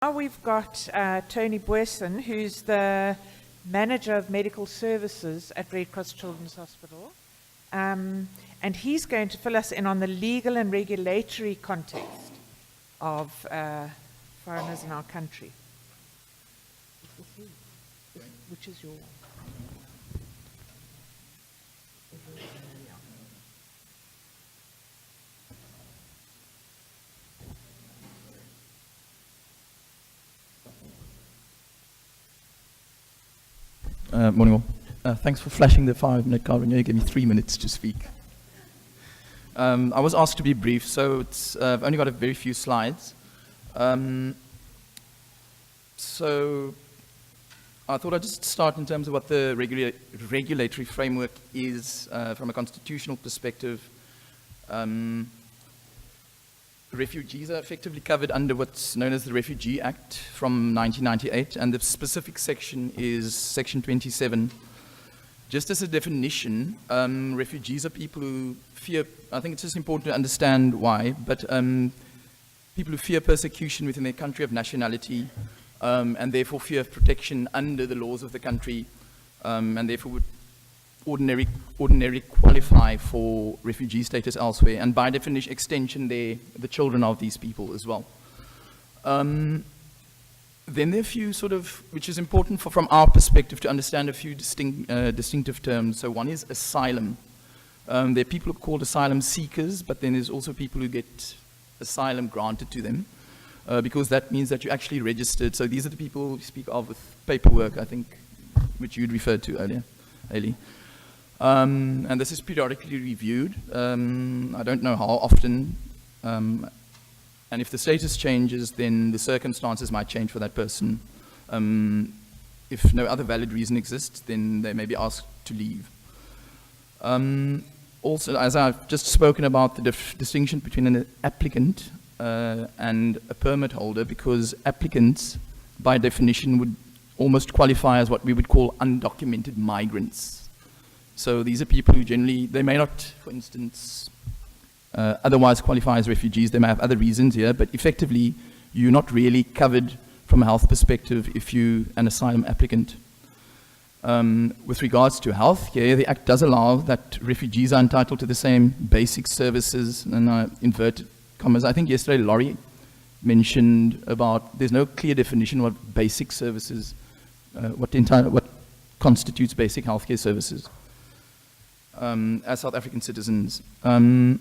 Now we've got Tony Booysen, who's the manager of medical services at Red Cross Children's Hospital. And he's going to fill us in on the legal and regulatory context of foreigners in our country. Which is your... Morning all. Thanks for flashing the 5-minute card when you gave me 3 minutes to speak. I was asked to be brief, so I've only got a very few slides. So I thought I'd just start in terms of what the regulatory framework is from a constitutional perspective. Refugees are effectively covered under what's known as the Refugee Act from 1998, and the specific section is Section 27. Just as a definition, refugees are people who fear, I think it's just important to understand why, but people who fear persecution within their country of nationality, and therefore fear of protection under the laws of the country, and therefore would ordinarily qualify for refugee status elsewhere, and by definition, extension, they're the children of these people as well. Then there are a few sort of, which is important from our perspective to understand a few distinctive terms. So one is asylum. There are people who are called asylum seekers, but then there's also people who get asylum granted to them, because that means that you're actually registered. So these are the people we speak of with paperwork, I think, which you'd referred to earlier, Ailey. And this is periodically reviewed. I don't know how often, and if the status changes, then the circumstances might change for that person. If no other valid reason exists, then they may be asked to leave. Also, as I've just spoken about, the distinction between an applicant and a permit holder, because applicants, by definition, would almost qualify as what we would call undocumented migrants. So these are people who generally, they may not, for instance, otherwise qualify as refugees. They may have other reasons here, but effectively, you're not really covered from a health perspective if you're an asylum applicant. With regards to health care, the Act does allow that refugees are entitled to the same basic services, and I inverted commas. I think yesterday Laurie mentioned about there's no clear definition of what basic services, what constitutes basic healthcare services. As South African citizens. Then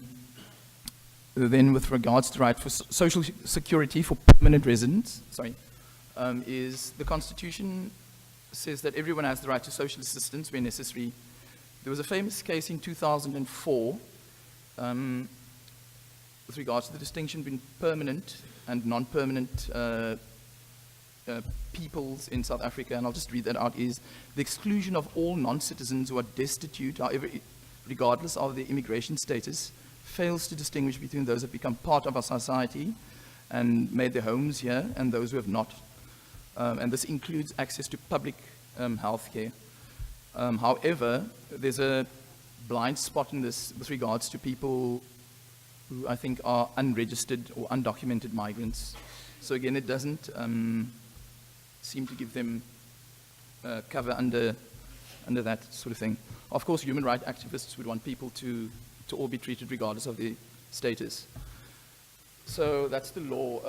with regards to the right for social security for permanent residents, is the Constitution says that everyone has the right to social assistance where necessary. There was a famous case in 2004 with regards to the distinction between permanent and non-permanent peoples in South Africa, and I'll just read that out, is the exclusion of all non-citizens who are destitute, however, regardless of their immigration status, fails to distinguish between those who have become part of our society and made their homes here and those who have not. And this includes access to public health care. However, there's a blind spot in this with regards to people who I think are unregistered or undocumented migrants. So again, it doesn't seem to give them cover under that sort of thing. Of course, human rights activists would want people to all be treated regardless of their status. So that's the law.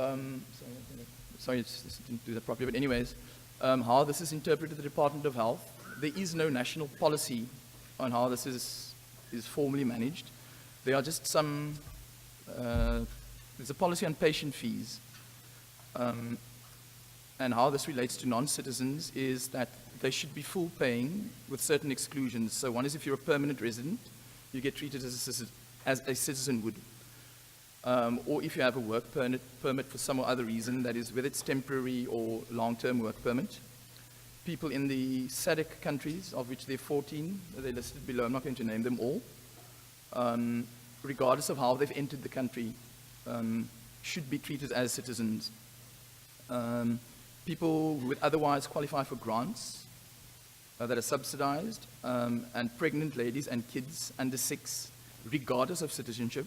Sorry, I didn't do that properly, but anyways, how this is interpreted in the Department of Health, there is no national policy on how this is formally managed. There are just some, there's a policy on patient fees. And how this relates to non-citizens is that they should be full paying with certain exclusions. So one is if you're a permanent resident, you get treated as a citizen would. Or if you have a work permit for some or other reason, that is whether it's temporary or long-term work permit. People in the SADC countries, of which there are 14, they're listed below, I'm not going to name them all, regardless of how they've entered the country, should be treated as citizens. People who would otherwise qualify for grants that are subsidized, and pregnant ladies and kids under 6, regardless of citizenship,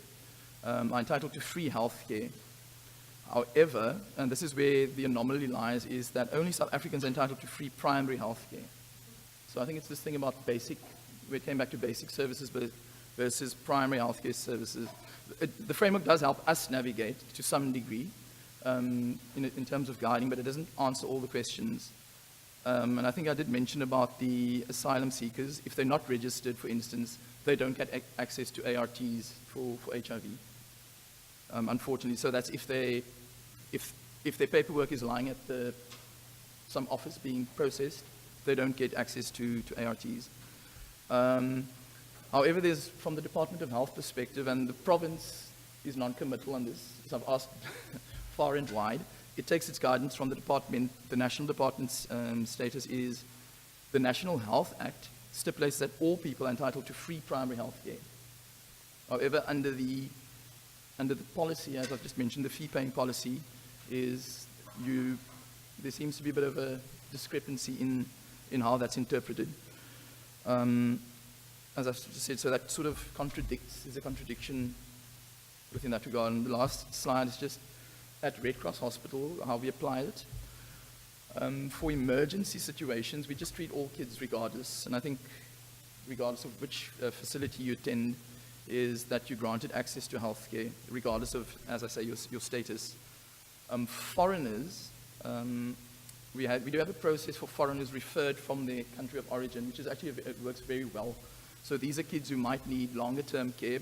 are entitled to free health care. However, and this is where the anomaly lies, is that only South Africans are entitled to free primary health care. So I think it's this thing about basic, we came back to basic services versus primary healthcare services. The framework does help us navigate to some degree in terms of guiding, but it doesn't answer all the questions. And I think I did mention about the asylum seekers. If they're not registered, for instance, they don't get access to ARTs for HIV. Unfortunately, so that's if their paperwork is lying at some office being processed, they don't get access to ARTs. However, there's, from the Department of Health perspective, and the province is non-committal on this, so I've asked far and wide, it takes its guidance from the department. The national department's status is the National Health Act stipulates that all people are entitled to free primary health care. However, under the policy, as I've just mentioned, the fee-paying policy, there seems to be a bit of a discrepancy in how that's interpreted. As I've just said, so that sort of there's a contradiction within that regard. And the last slide is just at Red Cross Hospital, how we apply it. For emergency situations, we just treat all kids regardless. And I think regardless of which facility you attend, is that you're granted access to healthcare, regardless of, as I say, your status. Foreigners, we do have a process for foreigners referred from their country of origin, which is actually, it works very well. So these are kids who might need longer term care,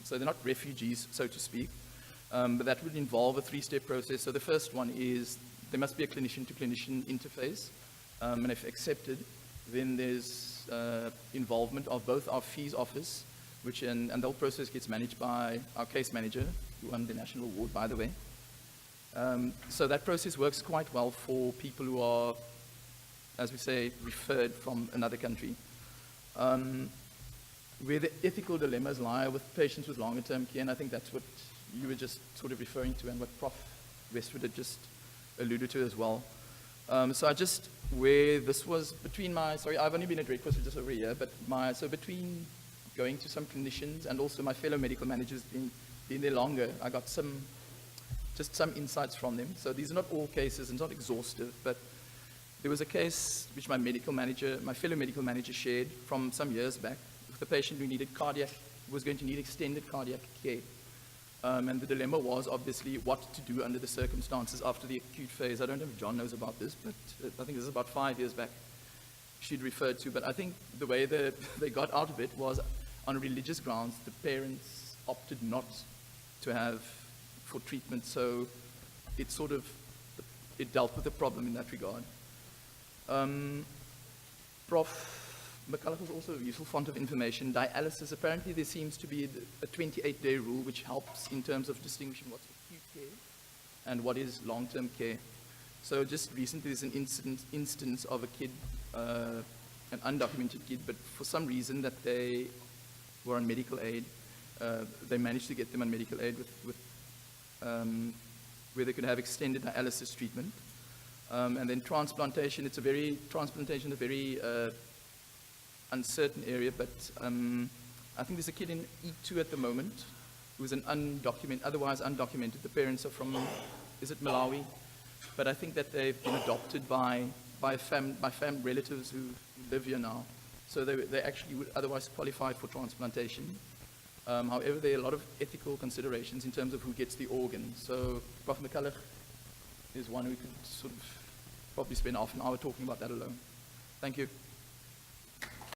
so they're not refugees, so to speak, but that would involve a 3-step process. So the first one is there must be a clinician-to-clinician interface, and if accepted, then there's involvement of both our fees office, and the whole process gets managed by our case manager, who won the national award, by the way. So that process works quite well for people who are, as we say, referred from another country. Where the ethical dilemmas lie with patients with longer-term care, and I think that's what you were just sort of referring to and what Prof. Westwood had just alluded to as well. Where this was between I've only been at Red Cross for just over a year, but between going to some clinicians and also my fellow medical managers being there longer, I got some insights from them. So these are not all cases, and it's not exhaustive, but there was a case which my fellow medical manager shared from some years back with a patient who was going to need extended cardiac care. And the dilemma was obviously what to do under the circumstances after the acute phase. I don't know if John knows about this, but I think this is about 5 years back she'd referred to. But I think the way they got out of it was on religious grounds. The parents opted not to have for treatment, so it dealt with the problem in that regard. Prof. McCulloch was also a useful font of information. Dialysis, apparently there seems to be a 28-day rule which helps in terms of distinguishing what's acute care and what is long-term care. So just recently there's an instance of a kid, an undocumented kid, but for some reason that they were on medical aid, they managed to get them on medical aid where they could have extended dialysis treatment. And then transplantation, a very uncertain area, but I think there's a kid in E2 at the moment who's otherwise undocumented. The parents are from, is it Malawi? But I think that they've been adopted by relatives who live here now. So they actually would otherwise qualify for transplantation. However, there are a lot of ethical considerations in terms of who gets the organ. So Prof. McCulloch is one who could sort of probably spend half an hour talking about that alone. Thank you.